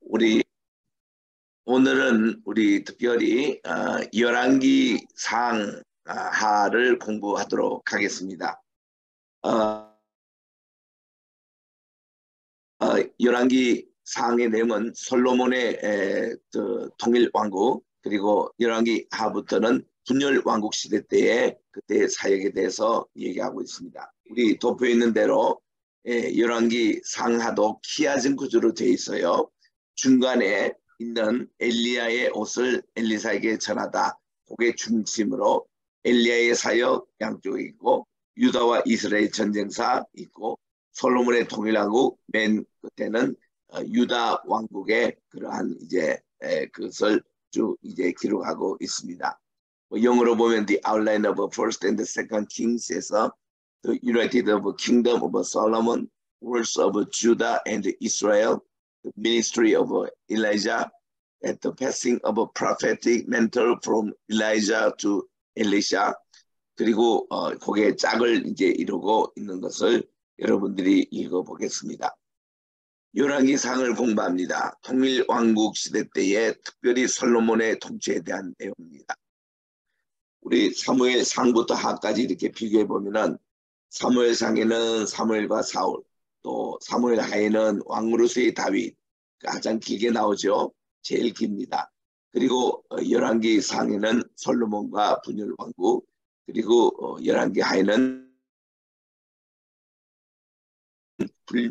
우리 오늘은 우리 특별히 열왕기 상하를 공부하도록 하겠습니다. 어, 열왕기 상의 내용은 솔로몬의 통일 왕국, 그리고 열왕기 하부터는 분열 왕국 시대 때의 그때의 사역에 대해서 얘기하고 있습니다. 우리 도표에 있는 대로 열왕기 상하도 키아진 구조로 되어 있어요. 중간에 있는 엘리야의 옷을 엘리사에게 전하다, 그게 중심으로 엘리야의 사역 양쪽에 있고, 유다와 이스라엘 전쟁사 있고, 솔로몬의 통일왕국 맨 끝에는 유다 왕국의 그러한 이제 그것을 쭉 이제 기록하고 있습니다. 영어로 보면 The Outline of First and Second Kings에서 The United of Kingdom of Solomon, Words of Judah and Israel, The Ministry of Elijah, at the passing of a prophetic mantle from Elijah to Elisha. 그리고 그게 짝을 이제 이루고 있는 것을 여러분들이 읽어보겠습니다. 열왕기 상을 공부합니다. 통일 왕국 시대 때에 특별히 솔로몬의 통치에 대한 내용입니다. 우리 사무엘 상부터 하까지 이렇게 비교해 보면은 사무엘 상에는 사무엘과 사울, 또 사무엘 하에는 왕으로서의 다윗, 가장 길게 나오죠. 제일 깁니다. 그리고 열왕기 상에는 솔로몬과 분열 왕국, 그리고 열왕기 하에는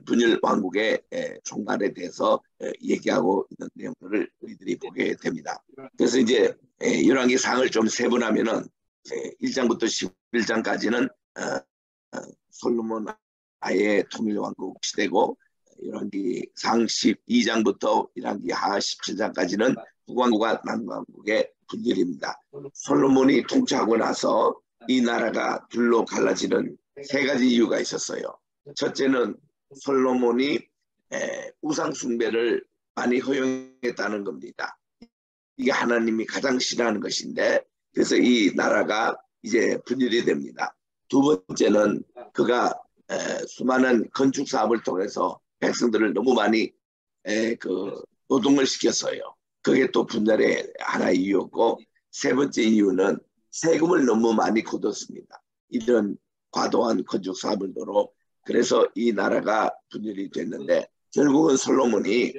분열 왕국의 총괄에 대해서 얘기하고 있는 내용들을 우리들이 보게 됩니다. 그래서 이제 열왕기 상을 좀 세분하면은 1장부터 11장까지는 솔로몬 아의 통일 왕국 시대고, 열왕기 상 12장부터 열왕기 하 17장까지는 북왕국과 남왕국의 분열입니다. 솔로몬이 통치하고 나서 이 나라가 둘로 갈라지는 세 가지 이유가 있었어요. 첫째는 솔로몬이 우상 숭배를 많이 허용했다는 겁니다. 이게 하나님이 가장 싫어하는 것인데, 그래서 이 나라가 이제 분열이 됩니다. 두 번째는 그가 수많은 건축 사업을 통해서 백성들을 너무 많이 노동을 시켰어요. 그게 또 분열의 하나의 이유였고, 세 번째 이유는 세금을 너무 많이 걷었습니다. 이런 과도한 건축 사업을 도로. 그래서 이 나라가 분열이 됐는데, 결국은 솔로몬이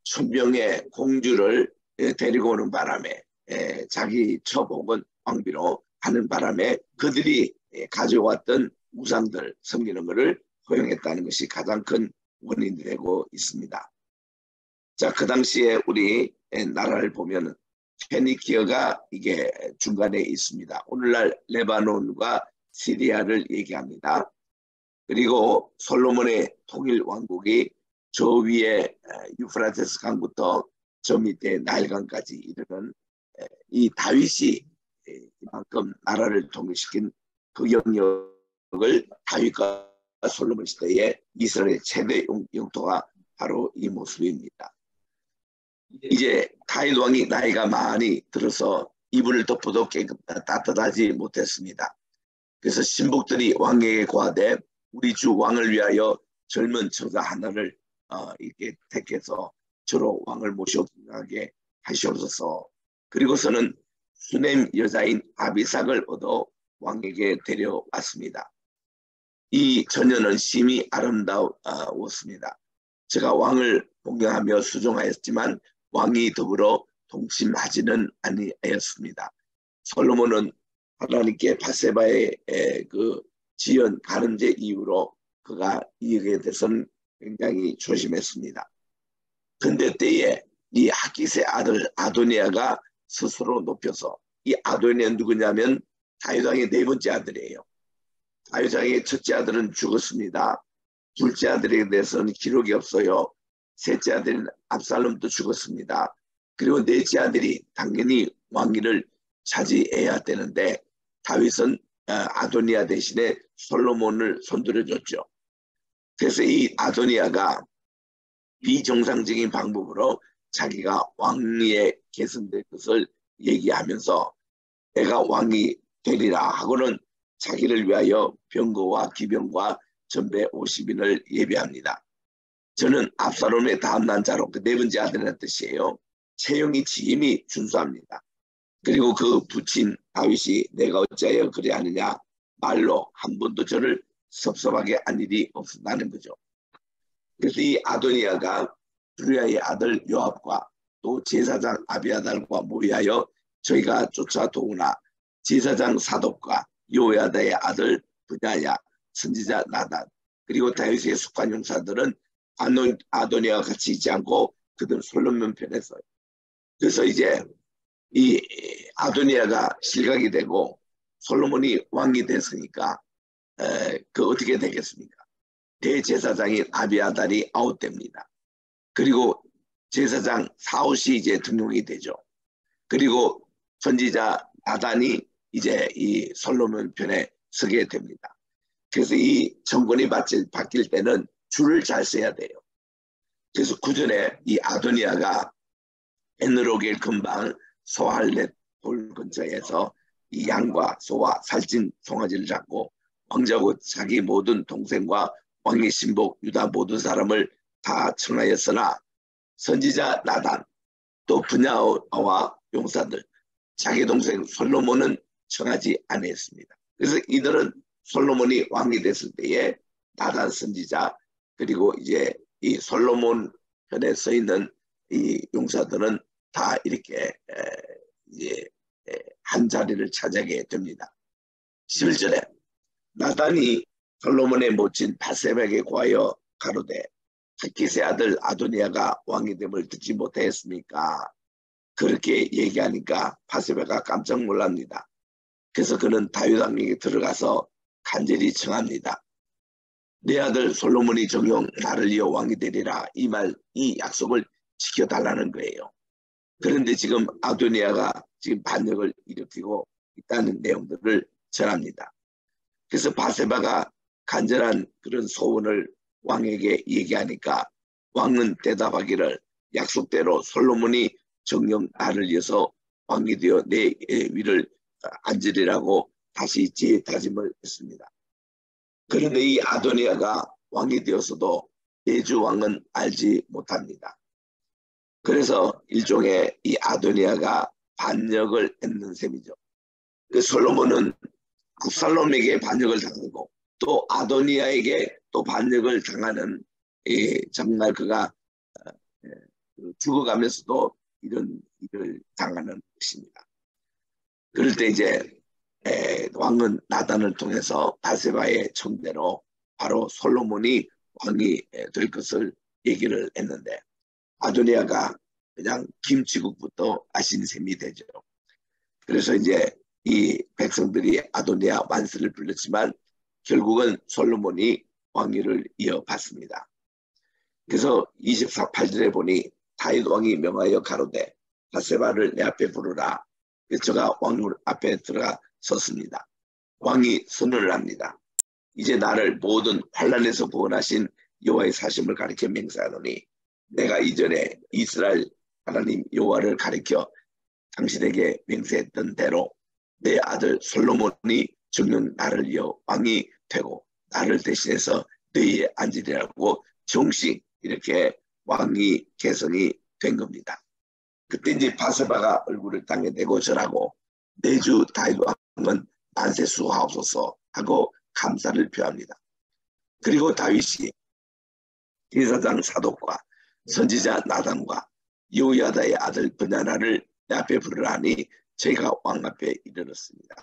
천명의 공주를 데리고 오는 바람에, 자기 처복은 왕비로 하는 바람에 그들이 가져왔던 우상들 섬기는 것을 허용했다는 것이 가장 큰 원인이 되고 있습니다. 자, 그 당시에 우리 나라를 보면 페니키어가 이게 중간에 있습니다. 오늘날 레바논과 시리아를 얘기합니다. 그리고 솔로몬의 통일 왕국이 저 위에 유프라테스 강부터 저 밑에 나일강까지 이르는 이 다윗이 이만큼 나라를 통일시킨 그 영역을 다윗과 솔로몬 시대의 이스라엘의 최대 영토가 바로 이 모습입니다. 이제 다윗 왕이 나이가 많이 들어서 이불을 덮어도 따뜻하지 못했습니다. 그래서 신복들이 왕에게 고하되 우리 주 왕을 위하여 젊은 처자 하나를 이렇게 택해서 저로 왕을 모셔가게 하시옵소서. 그리고서는 수넴 여자인 아비삭을 얻어 왕에게 데려왔습니다. 이 처녀는 심히 아름다웠습니다. 제가 왕을 공경하며 수종하였지만 왕이 더불어 동침하지는 아니하였습니다. 솔로몬은 하나님께 바세바의 그 지연 가늠죄 이후로 그가 이에 대해서는 굉장히 조심했습니다. 근데 때에 이 하깃의 아들 아도니아가 스스로 높여서, 이 아도니아는 누구냐면 다윗 왕의 네 번째 아들이에요. 다윗 왕의 첫째 아들은 죽었습니다. 둘째 아들에 대해서는 기록이 없어요. 셋째 아들은 압살롬도 죽었습니다. 그리고 넷째 아들이 당연히 왕위를 차지해야 되는데 다윗은 아도니아 대신에 솔로몬을 손들어줬죠. 그래서 이 아도니아가 비정상적인 방법으로 자기가 왕위에 계승될 것을 얘기하면서 내가 왕이 되리라 하고는 자기를 위하여 병거와 기병과 전배 50인을 예비합니다. 저는 압살롬의 다음 난자로 그 네 번째 아들이라는 뜻이에요. 체형이 지임이 준수합니다. 그리고 그 부친 다윗이 내가 어찌하여 그리하느냐 말로 한 번도 저를 섭섭하게 한 일이 없었다는 거죠. 그래서 이 아도니아가 두리아의 아들 요압과 또 제사장 아비아달과 모의하여 저희가 쫓아도우나 제사장 사독과 요야다의 아들 브냐야 선지자 나단 그리고 다윗의 숙관 용사들은 아도니아와 같이 있지 않고 그들은 솔로몬 편에 서요. 그래서 이제 이 아도니아가 실각이 되고 솔로몬이 왕이 됐으니까 그 어떻게 되겠습니까? 대제사장인 아비아달이 아웃됩니다. 그리고 제사장 사옷이 이제 등용이 되죠. 그리고 선지자 나단이 이제 이 솔로몬 편에 서게 됩니다. 그래서 이 정권이 바뀔 때는 줄을 잘 써야 돼요. 그래서 구전에 이 아도니아가 에느로겔 근방 소할렛 돌 근처에서 이 양과 소와 살찐 송아지를 잡고 왕자고 자기 모든 동생과 왕의 신복 유다 모든 사람을 다 청하였으나 선지자 나단 또 분야와 용사들 자기 동생 솔로몬은 청하지 아니했습니다. 그래서 이들은 솔로몬이 왕이 됐을 때에 나단 선지자 그리고 이제 이 솔로몬 편에 서 있는 이 용사들은 다 이렇게 이제 한 자리를 차지하게 됩니다. 11절에 나단이 솔로몬의 모친 바세바에게 구하여 가로되 하깃의 아들 아도니아가 왕이 됨을 듣지 못하였습니까? 그렇게 얘기하니까 바세바가 깜짝 놀랍니다. 그래서 그는 다윗 왕에게 들어가서 간절히 청합니다. 내 아들 솔로몬이 정녕 나를 이어 왕이 되리라 이 약속을 지켜달라는 거예요. 그런데 지금 아도니아가 지금 반역을 일으키고 있다는 내용들을 전합니다. 그래서 바세바가 간절한 그런 소원을 왕에게 얘기하니까 왕은 대답하기를 약속대로 솔로몬이 정녕 나를 위해서 왕이 되어 내 위를 앉으리라고 다시 재다짐을 했습니다. 그런데 이 아도니아가 왕이 되어서도 내주 왕은 알지 못합니다. 그래서 일종의 이 아도니아가 반역을 했는 셈이죠. 그 솔로몬은 압살롬에게 반역을 당하고 또 아도니아에게 또 반역을 당하는 정말 그가 죽어가면서도 이런 일을 당하는 것입니다. 그럴 때 이제 왕은 나단을 통해서 바세바의 청대로 바로 솔로몬이 왕이 될 것을 얘기를 했는데 아도니아가 그냥 김치국부터 아신 셈이 되죠. 그래서 이제 이 백성들이 아도니아 만세를 불렀지만 결국은 솔로몬이 왕위를 이어받습니다. 그래서 24절에 보니 다윗 왕이 명하여 가로되 바세바를 내 앞에 부르라. 저가 왕 앞에 들어가 섰습니다. 왕이 선언을 합니다. 이제 나를 모든 환난에서 구원하신 여호와의 사심을 가리켜 맹세하노니 내가 이전에 이스라엘 하나님 여호와를 가리켜 당신에게 맹세했던 대로 내 아들 솔로몬이 정녕 나를 이어 왕이 되고 나를 대신해서 너희에 앉으리라고 정식 이렇게 왕이 개성이 된 겁니다. 그때 이제 바세바가 얼굴을 땅에 대고 절하고 내주 다윗 왕은 만세 수하옵소서 하고 감사를 표합니다. 그리고 다윗이 제사장 사독과 선지자 나단과 요야다의 아들 브냐나를 내 앞에 부르라니 저희가 왕 앞에 이르렀습니다.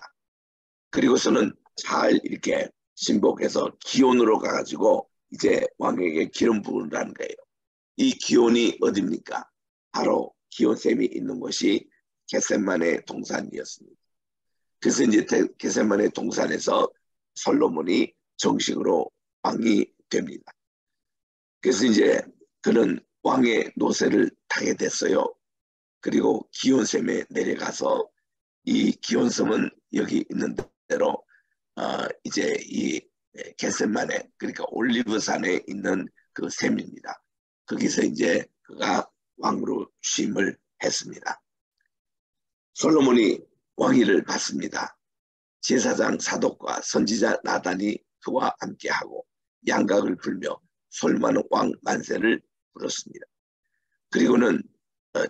그리고서는 잘 이렇게 신복해서 기온으로 가가지고 이제 왕에게 기름 부으라는 거예요. 이 기온이 어디입니까? 바로 기온샘이 있는 곳이 겟세마네 동산이었습니다. 그래서 이제 겟세마네 동산에서 솔로몬이 정식으로 왕이 됩니다. 그래서 이제 그는 왕의 노새를 타게 됐어요. 그리고 기온샘에 내려가서 이 기온섬은 여기 있는 대로 이제 이 겟세마네 그러니까 올리브산에 있는 그 샘입니다. 거기서 이제 그가 왕으로 취임을 했습니다. 솔로몬이 왕위를 받습니다. 제사장 사독과 선지자 나단이 그와 함께하고 양각을 불며 솔로몬 왕 만세를 불었습니다. 그리고는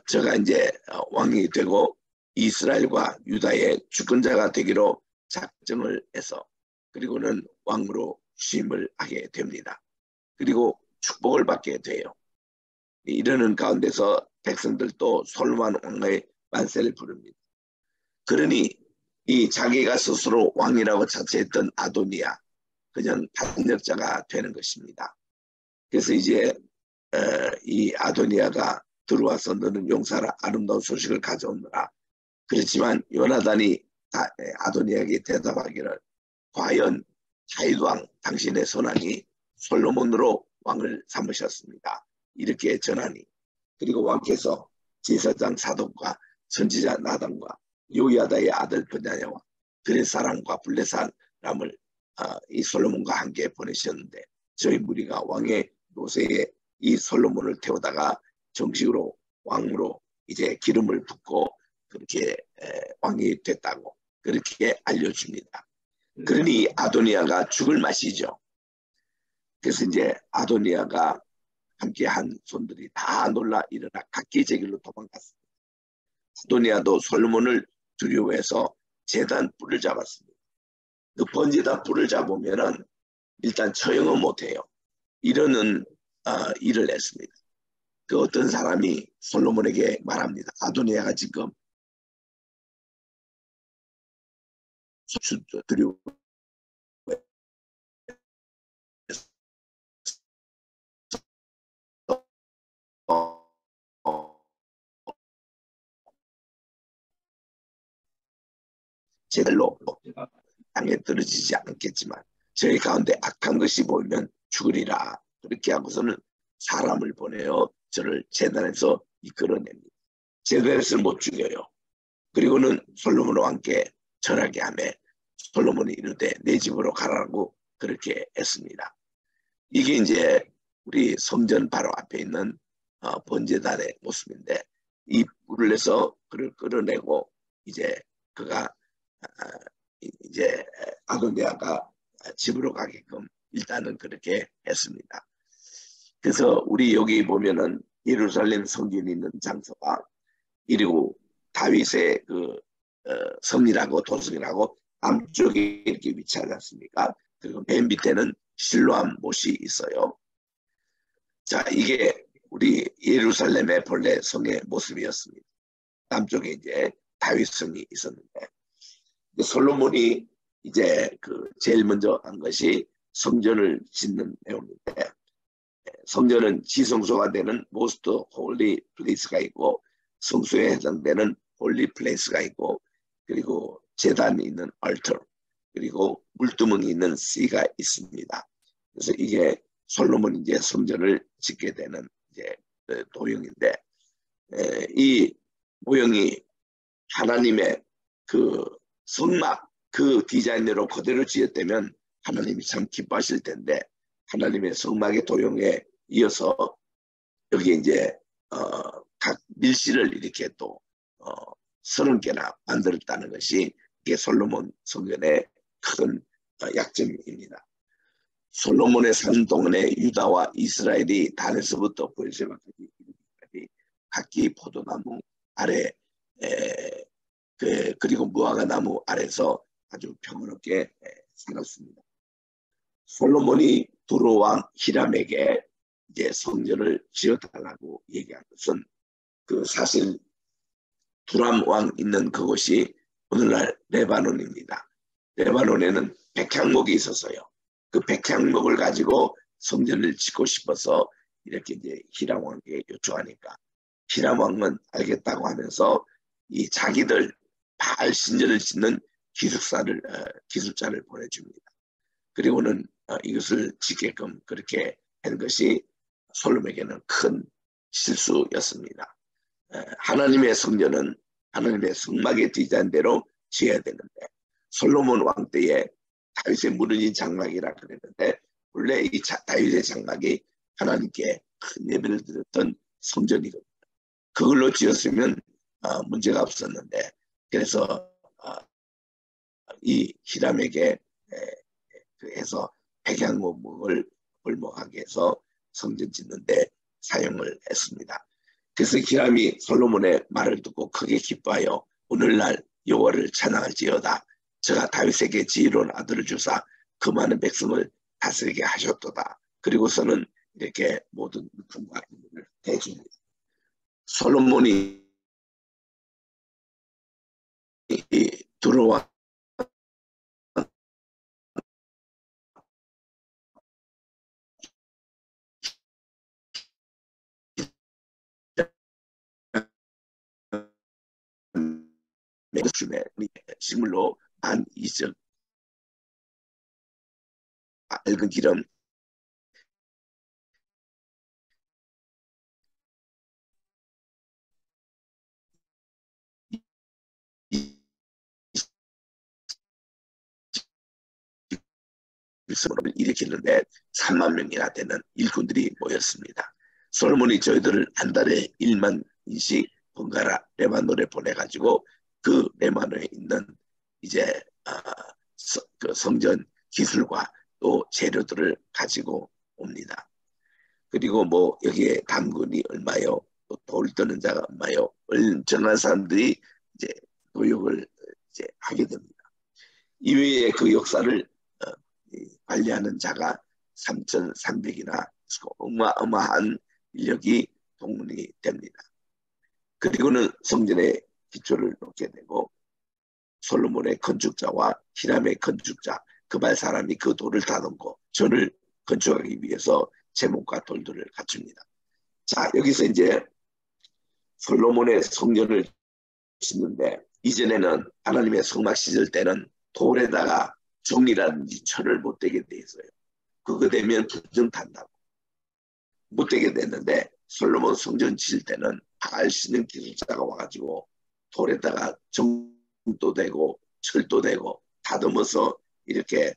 저가 이제 왕이 되고 이스라엘과 유다의 주권자가 되기로 작정을 해서 그리고는 왕으로 취임을 하게 됩니다. 그리고 축복을 받게 돼요. 이러는 가운데서 백성들도 솔로몬 왕의 만세를 부릅니다. 그러니 이 자기가 스스로 왕이라고 자처했던 아도니아 그냥 반역자가 되는 것입니다. 그래서 이제 이 아도니아가 들어와서 너는 용사라 아름다운 소식을 가져오느라. 그렇지만 요나단이 아도니아에게 대답하기를 과연 다윗왕 당신의 선왕이 솔로몬으로 왕을 삼으셨습니다. 이렇게 전하니 그리고 왕께서 제사장 사독과 선지자 나단과 요야다의 아들 브냐야와 그의 사람과 블레 사람을 이 솔로몬과 함께 보내셨는데 저희 무리가 왕의 노새에 이 솔로몬을 태우다가 정식으로 왕으로 이제 기름을 붓고 그렇게 왕이 됐다고 그렇게 알려줍니다. 그러니 아도니아가 죽을 맛이죠. 그래서 이제 아도니아가 함께한 손들이 다 놀라 일어나 각기 제 길로 도망갔습니다. 아도니아도 솔로몬을 두려워해서 제단 뿔을 잡았습니다. 그 번제단 뿔을 잡으면은 일단 처형은 못해요. 이러는 일을 했습니다. 그 어떤 사람이 솔로몬에게 말합니다. 아도니아가 지금 두려워 제대로 땅에 떨어지지 않겠지만 저희 가운데 악한 것이 보이면 죽으리라. 그렇게 하고서는 사람을 보내어 저를 제단에서 이끌어냅니다. 제단에서 못 죽여요. 그리고는 솔로몬 왕께 전하게 하며 솔로몬이 이르되 내 집으로 가라고 그렇게 했습니다. 이게 이제 우리 성전 바로 앞에 있는 번제단의 모습인데 이 불을 내서 그를 끌어내고 이제 그가 이제 아도니아가 집으로 가게끔 일단은 그렇게 했습니다. 그래서 우리 여기 보면은 예루살렘 성전이 있는 장소가 그리고 다윗의 그 성이라고 도성이라고 남쪽에 이렇게 위치하지 않습니까? 그리고 맨 밑에는 실로암 못이 있어요. 자, 이게 우리 예루살렘의 본래 성의 모습이었습니다. 남쪽에 이제 다윗성이 있었는데 솔로몬이 이제 그 제일 먼저 한 것이 성전을 짓는 내용인데 성전은 지성소가 되는 most holy place가 있고 성소에 해당되는 holy place가 있고 그리고 제단이 있는 altar 그리고 물두멍이 있는 sea가 있습니다. 그래서 이게 솔로몬이 이제 성전을 짓게 되는 이제 도형인데 이 모형이 하나님의 그 성막 그 디자인으로 그대로 지었다면 하나님이 참 기뻐하실 텐데 하나님의 성막의 도형에 이어서 여기 이제 각 밀실을 이렇게 또 30개나 만들었다는 것이 이게 솔로몬 성전의 큰 약점입니다. 솔로몬의 산 동안에 유다와 이스라엘이 단에서부터 브에르세바까지 각기 포도나무 아래 그리고 무화과 나무 아래서 아주 평화롭게 살았습니다. 솔로몬이 두로 왕 히람에게 이제 성전을 지어달라고 얘기한 것은 그 사실 두람 왕 있는 그곳이 오늘날 레바논입니다. 레바논에는 백향목이 있었어요. 그 백향목을 가지고 성전을 짓고 싶어서 이렇게 이제 히람 왕에게 요청하니까 히람 왕은 알겠다고 하면서 이 자기들 바알 신전을 짓는 기술자를 보내줍니다. 그리고는 이것을 짓게끔 그렇게 한 것이 솔로몬에게는 큰 실수였습니다. 하나님의 성전은 하나님의 성막의 디자인대로 지어야 되는데 솔로몬 왕 때에 다윗의 무너진 장막이라 그랬는데 원래 이 다윗의 장막이 하나님께 큰 예배를 드렸던 성전이거든요. 그걸로 지었으면 문제가 없었는데 그래서 이 히람에게 해서 백향목을 벌목하게 해서 성전 짓는데 사용을 했습니다. 그래서 히람이 솔로몬의 말을 듣고 크게 기뻐하여 오늘날 여호와를 찬양할지어다. 저가 다윗에게 지혜로운 아들을 주사 그 많은 백성을 다스리게 하셨도다. 그리고서는 이렇게 모든 물품과 인물을 대줍니다. 솔로몬이 들어와 매주에 식물로 한 이적 맑은 기름 일성을 일으키는데 3만 명이나 되는 일꾼들이 모였습니다. 솔로몬이 저희들을 한 달에 1만 인씩 번갈아 레바논에 보내가지고 그 레바논에 있는 이제 그 성전 기술과 또 재료들을 가지고 옵니다. 그리고 뭐 여기에 담근이 얼마요, 또 돌 떠는 자가 얼마요, 전한 사람들이 이제 노역을 이제 하게 됩니다. 이외에 그 역사를 관리하는 자가 3,300이나 어마어마한 인력이 동원이 됩니다. 그리고는 성전의 기초를 놓게 되고 솔로몬의 건축자와 히람의 건축자 그발 사람이 그 돌을 다듬고 전을 건축하기 위해서 제목과 돌들을 갖춥니다. 자, 여기서 이제 솔로몬의 성전을 짓는데 이전에는 하나님의 성막 시절 때는 돌에다가 종이라든지 철을 못 대게 돼 있어요. 그거 되면 부정 탄다고 못 되게 됐는데 솔로몬 성전 칠 때는 바알 신는 기술자가 와가지고 돌에다가 정도 되고 철도 되고 다듬어서 이렇게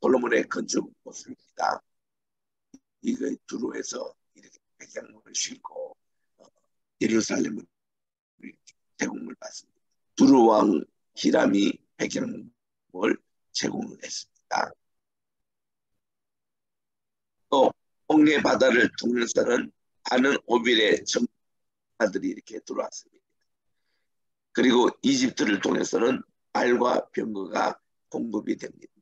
솔로몬의 건축 모습입니다. 이거 두루에서 이렇게 백향목을 싣고 예루살렘을 제공을 받습니다. 두루왕 히람이 백향목을 제공을 했습니다. 또 홍해 바다를 통해서는 많은 오빌의 정아들이 이렇게 들어왔습니다. 그리고 이집트를 통해서는 알과 병거가 공급이 됩니다.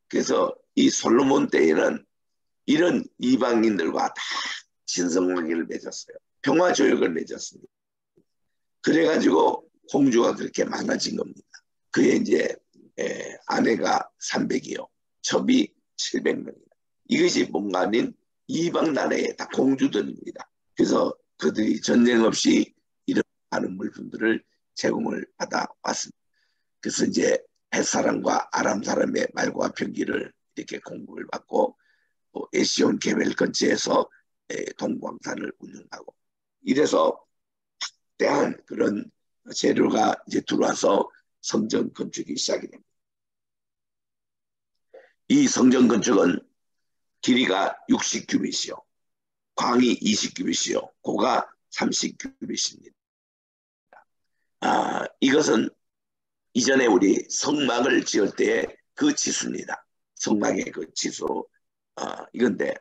그래서 이 솔로몬 때에는 이런 이방인들과 다 친성관계를 맺었어요. 평화조약을 맺었습니다. 그래가지고 공주가 그렇게 많아진 겁니다. 그의 이제 아내가 300이요. 첩이 700명이다. 이것이 뭔가 아닌 이방 나라의 다 공주들입니다. 그래서 그들이 전쟁 없이 이런 많은 물품들을 제공을 받아왔습니다. 그래서 이제 햇사람과 아람 사람의 말과 병기를 이렇게 공급을 받고 또 에시온 개벨 근처에서 동광산을 운영하고 이래서 대한 그런 재료가 이제 들어와서 성전 건축이 시작이 됩니다. 이 성전 건축은 길이가 60규빗이요. 광이 20규빗이요. 고가 30규빗입니다. 이것은 이전에 우리 성막을 지을 때의 그 치수입니다. 성막의 그 치수. 이건데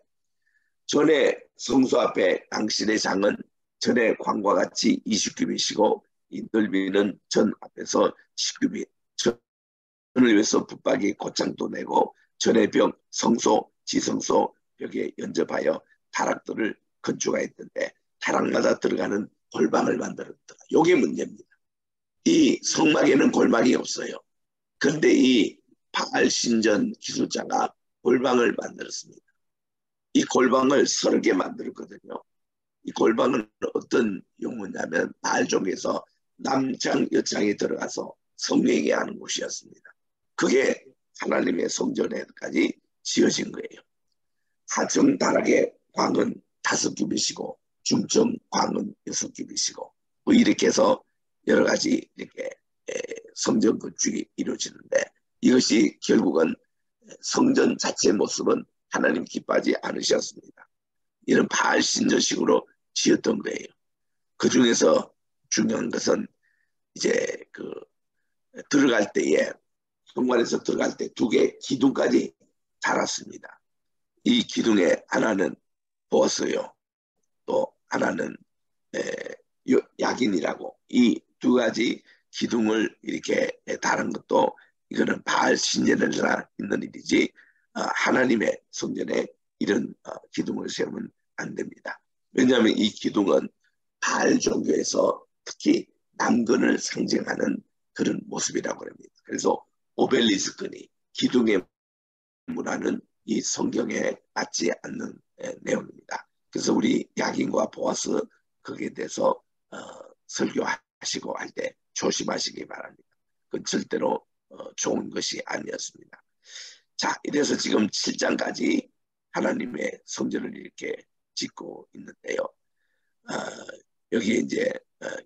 전에 성소 앞에 당신의 장은 전에 광과 같이 20규빗이고 이 넓이는 전 앞에서 10규빗. 전을 위해서 붙박이 고창도 내고 전의 벽, 성소, 지성소 벽에 연접하여 타락들을 건축하였던데 타락마다 들어가는 골방을 만들었다. 이게 문제입니다. 이 성막에는 골방이 없어요. 그런데 이 바알 신전 기술자가 골방을 만들었습니다. 이 골방을 30개 만들었거든요. 이 골방은 어떤 용어냐면 바알족에서 남창 여창이 들어가서 성례하게 하는 곳이었습니다. 그게 하나님의 성전에까지 지어진 거예요. 하청 다락의 광은 5규빗이고 중청 광은 6규빗이고 뭐 이렇게 해서 여러 가지 이렇게 성전 건축이 이루어지는데 이것이 결국은 성전 자체의 모습은 하나님 기뻐하지 않으셨습니다. 이런 바알 신전식으로 지었던 거예요. 그 중에서 중요한 것은 이제 그 들어갈 때에 현관에서 들어갈 때 두 개 기둥까지 달았습니다. 이 기둥에 하나는 보았어요. 또 하나는 야긴이라고 이 두 가지 기둥을 이렇게 다른 것도 이거는 바알 신전에나 있는 일이지 하나님의 성전에 이런 기둥을 세우면 안 됩니다. 왜냐하면 이 기둥은 바알 종교에서 특히 남근을 상징하는 그런 모습이라고 합니다. 그래서 오벨리스크니 기둥의 문화는 이 성경에 맞지 않는 내용입니다. 그래서 우리 야긴과 보아스 거기에 대해서 설교하시고 할 때 조심하시기 바랍니다. 그건 절대로 좋은 것이 아니었습니다. 자, 이래서 지금 7장까지 하나님의 성전을 이렇게 짓고 있는데요. 여기 이제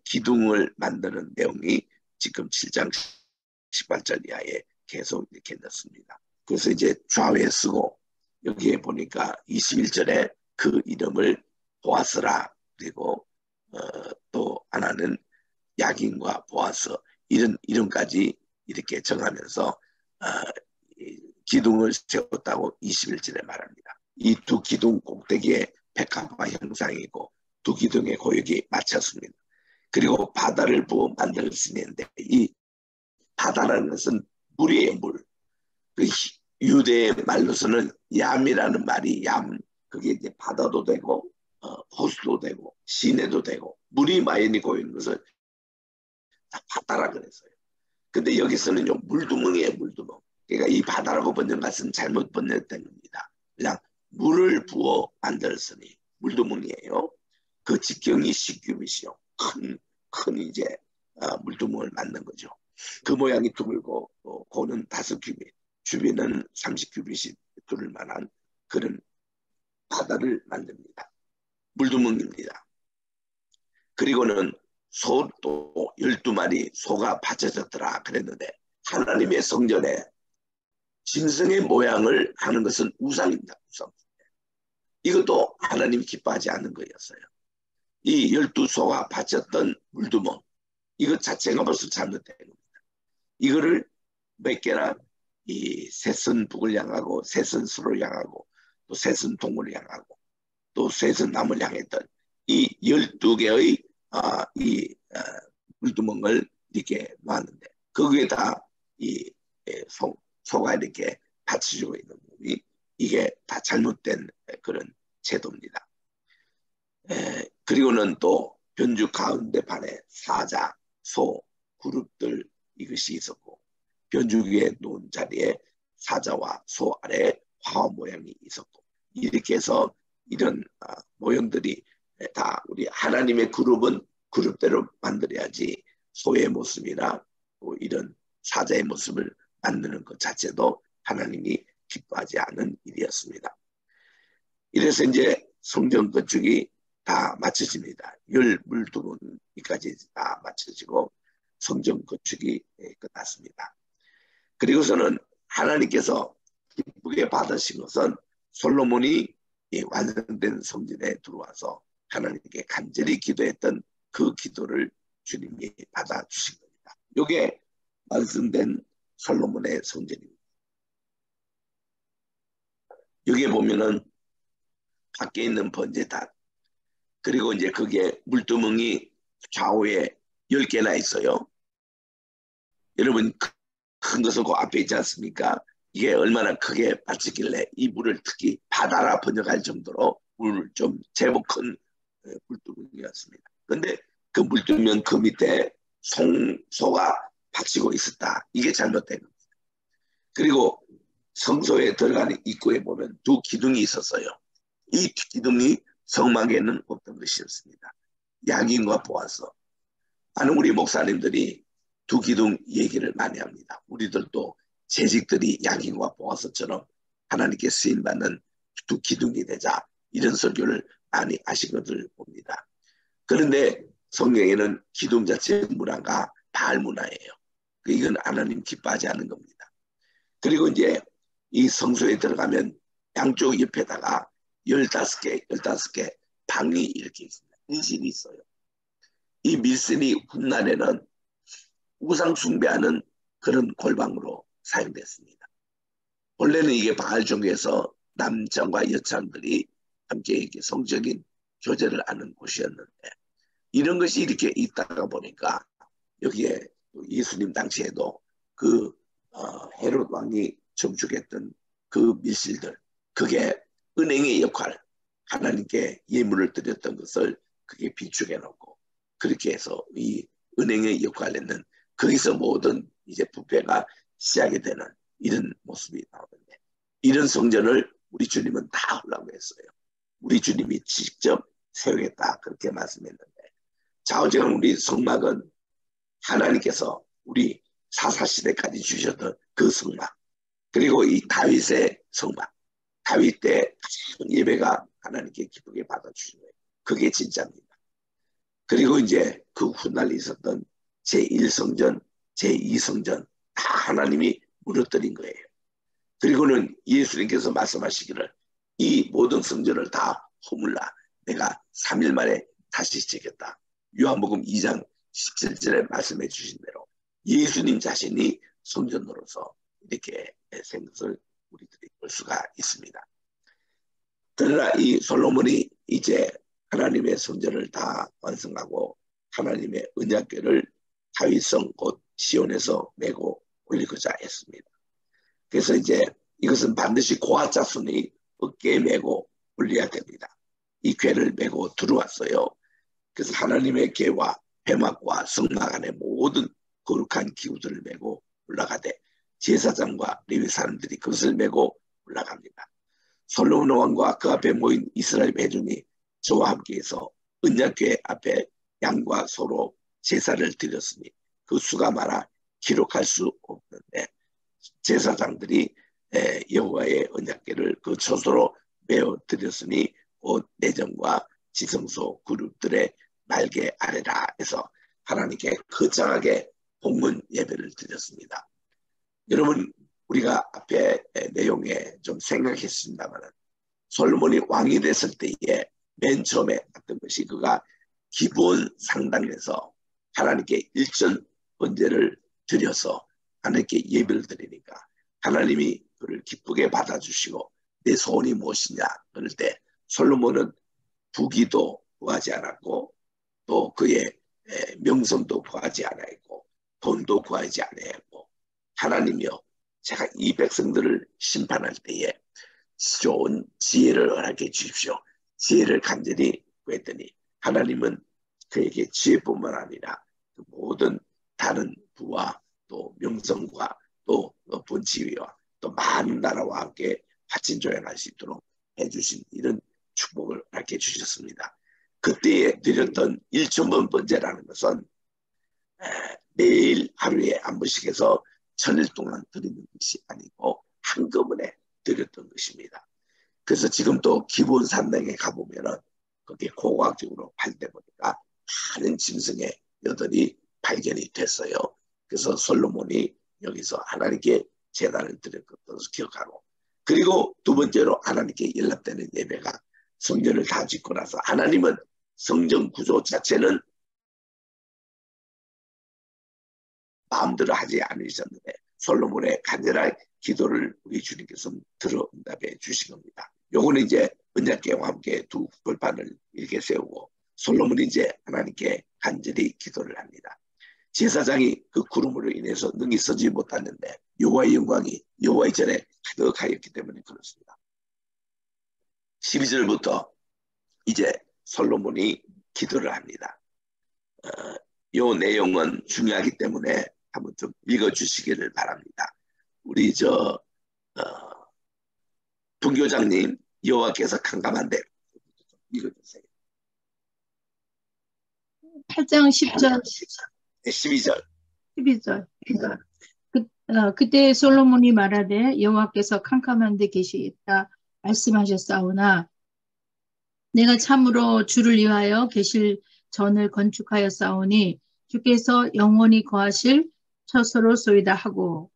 기둥을 만드는 내용이 지금 7장 18절 이하에 계속 이렇게 넣습니다. 그래서 이제 좌우에 쓰고 여기에 보니까 21절에 그 이름을 보아스라 그리고 또 하나는 야긴과 보아스 이런 이름까지 이렇게 정하면서 기둥을 세웠다고 21절에 말합니다. 이 두 기둥 꼭대기에 백합화 형상이고 두 기둥의 고역이 맞췄습니다. 그리고 바다를 부어 만들었는데 이 바다라는 것은 물이에요, 물. 그 유대의 말로서는 얌이라는 말이 얌, 그게 이제 바다도 되고 호수도 되고 시내도 되고 물이 많이 고이는 것을 다 바다라 그랬어요. 근데 여기서는요 물두멍이에요, 물두멍. 그러니까 이 바다라고 번역한 것은 잘못 번역된 겁니다. 그냥 물을 부어 만들었으니 물두멍이에요. 그 직경이 10규빗이요. 큰 이제 물두멍을 만든 거죠. 그 모양이 둥글고 고는 5규빗, 주변은 30규빗이 두를 만한 그런 바다를 만듭니다. 물두멍입니다. 그리고는 소도 12마리 소가 바쳐졌더라 그랬는데 하나님의 성전에 짐승의 모양을 하는 것은 우상입니다. 우상. 이것도 하나님이 기뻐하지 않는 거였어요. 이 12소가 바쳤던 물두멍 이것 자체가 벌써 잘못된 겁니다. 이거를 몇 개나 이 셋은 북을 향하고 셋은 수를 향하고 또 셋은 동을 향하고 또 셋은 남을 향했던 이 12개의 물두멍을 이렇게 놨는데 거기에다 이 소가 이렇게 받쳐주고 있는 부분이 이게 다 잘못된 그런 제도입니다. 그리고는 또 변주 가운데 판에 사자, 소, 그룹들 이것이 있었고 변주 위에 놓은 자리에 사자와 소 아래 화화 모양이 있었고 이렇게 해서 이런 모형들이 다 우리 하나님의 그룹은 그룹대로 만들어야지 소의 모습이나 뭐 이런 사자의 모습을 만드는 것 자체도 하나님이 기뻐하지 않은 일이었습니다. 이래서 이제 성전 건축이 다 마쳐집니다. 12문까지 다 마쳐지고 성전 건축이 끝났습니다. 그리고서는 하나님께서 기쁘게 받으신 것은 솔로몬이 완성된 성전에 들어와서 하나님께 간절히 기도했던 그 기도를 주님이 받아주신 겁니다. 이게 완성된 솔로몬의 성전입니다. 여기에 보면은 밖에 있는 번제단 그리고 이제 그게 물두멍이 좌우에 10개나 있어요. 여러분 큰 것은 그 앞에 있지 않습니까? 이게 얼마나 크게 받치길래 이 물을 특히 바다라 번역할 정도로 물을 좀 제법 큰 물두멍이었습니다. 그런데 그 물두멍 그 밑에 소가 받치고 있었다. 이게 잘못된 겁니다. 그리고 성소에 들어가는 입구에 보면 두 기둥이 있었어요. 이 기둥이 성막에는 없던 것이었습니다. 야긴과 보아서 많은 우리 목사님들이 두 기둥 얘기를 많이 합니다. 우리들도 재직들이 야긴과 보아서처럼 하나님께 쓰임받는 두 기둥이 되자 이런 설교를 많이 하신 것을 봅니다. 그런데 성경에는 기둥 자체의 문화가 바알 문화예요. 이건 하나님 기뻐하지 않는 겁니다. 그리고 이제 이 성소에 들어가면 양쪽 옆에다가 15개 방이 이렇게 있습니다. 밀신이 있어요. 이 밀신이 훗날에는 우상 숭배하는 그런 골방으로 사용됐습니다. 원래는 이게 바알 종교에서 남장과 여장들이 함께 이렇게 성적인 교제를 하는 곳이었는데 이런 것이 이렇게 있다가 보니까 여기에 예수님 당시에도 그 헤롯 왕이 정축했던 그 밀실들 그게 은행의 역할 하나님께 예물을 드렸던 것을 그게 비축해 놓고 그렇게 해서 이 은행의 역할에는 거기서 모든 이제 부패가 시작이 되는 이런 모습이 나오는데 이런 성전을 우리 주님은 다 하려고 했어요. 우리 주님이 직접 세우겠다 그렇게 말씀했는데 좌우지간 우리 성막은 하나님께서 우리 사사시대까지 주셨던 그 성막 그리고 이 다윗의 성막 다윗 때 예배가 하나님께 기쁘게 받아주신 거예요. 그게 진짜입니다. 그리고 이제 그 훗날 있었던 제1성전 제2성전 다 하나님이 무너뜨린 거예요. 그리고는 예수님께서 말씀하시기를 이 모든 성전을 다 허물라 내가 3일 만에 다시 지겠다. 요한복음 2장 17절에 말씀해 주신 대로 예수님 자신이 성전으로서 이렇게 생 것을 우리들이 볼 수가 있습니다. 그러나 이 솔로몬이 이제 하나님의 성전을 다 완성하고 하나님의 언약궤를 다윗성 곧 시온에서 메고 올리고자 했습니다. 그래서 이제 이것은 반드시 고아 자손이 어깨에 메고 올려야 됩니다. 이 궤를 메고 들어왔어요. 그래서 하나님의 궤와 회막과 성막 안에 모든 거룩한 기구들을 메고 올라가되 제사장과 레위 사람들이 그것을 메고 올라갑니다. 솔로몬 왕과 그 앞에 모인 이스라엘 회중이 저와 함께해서 언약궤 앞에 양과 소로 제사를 드렸으니 그 수가 많아 기록할 수 없는데 제사장들이 여호와의 언약궤를 그 처소로 메어 드렸으니 곧 내정과 지성소 그룹들의 날개 아래라 해서 하나님께 거창하게 봉헌 예배를 드렸습니다. 여러분 우리가 앞에 내용에 좀 생각했습니다만 솔로몬이 왕이 됐을 때에 맨 처음에 했던 것이 그가 기본 상당에서 하나님께 일전 번제를 드려서 하나님께 예배를 드리니까 하나님이 그를 기쁘게 받아주시고 내 소원이 무엇이냐 그럴 때 솔로몬은 부귀도 구하지 않았고 또 그의 명성도 구하지 않았고 돈도 구하지 않았고 하나님이여 제가 이 백성들을 심판할 때에 좋은 지혜를 허락해 주십시오. 지혜를 간절히 구했더니 하나님은 그에게 지혜뿐만 아니라 그 모든 다른 부와 또 명성과 또 높은 지위와 또 많은 나라와 함께 화친조연할 수 있도록 해주신 이런 축복을 허락해 주셨습니다. 그때에 드렸던 1천번 번제라는 것은 매일 하루에 한 번씩 해서 1000일 동안 드리는 것이 아니고 한꺼번에 드렸던 것입니다. 그래서 지금 또 기본 산당에 가보면은 거기에 고고학적으로 발대 보니까 많은 짐승의 뼈들이 발견이 됐어요. 그래서 솔로몬이 여기서 하나님께 제단을 드릴 것도 기억하고 그리고 두 번째로 하나님께 연락되는 예배가 성전을 다 짓고 나서 하나님은 성전 구조 자체는 마음대로 하지 않으셨는데 솔로몬의 간절한 기도를 우리 주님께서 들어 응답해 주신 겁니다. 요거는 이제 언약궤와 함께 두 벌판을 이렇게 세우고 솔로몬이 이제 하나님께 간절히 기도를 합니다. 제사장이 그 구름으로 인해서 능히 서지 못하는데 여호와의 영광이 여호와의 전에 가득하였기 때문에 그렇습니다. 12절부터 이제 솔로몬이 기도를 합니다. 요 내용은 중요하기 때문에 한번 좀 읽어주시기를 바랍니다. 우리 분교장님 여호와께서 캄캄한데 읽어주세요. 8장 10절, 12절. 12절. 그때 솔로몬이 말하되 여호와께서 캄캄한 데 계시겠다 말씀하셨사오나 내가 참으로 주를 위하여 계실 전을 건축하였사오니 주께서 영원히 거하실 처소로소이다 하고.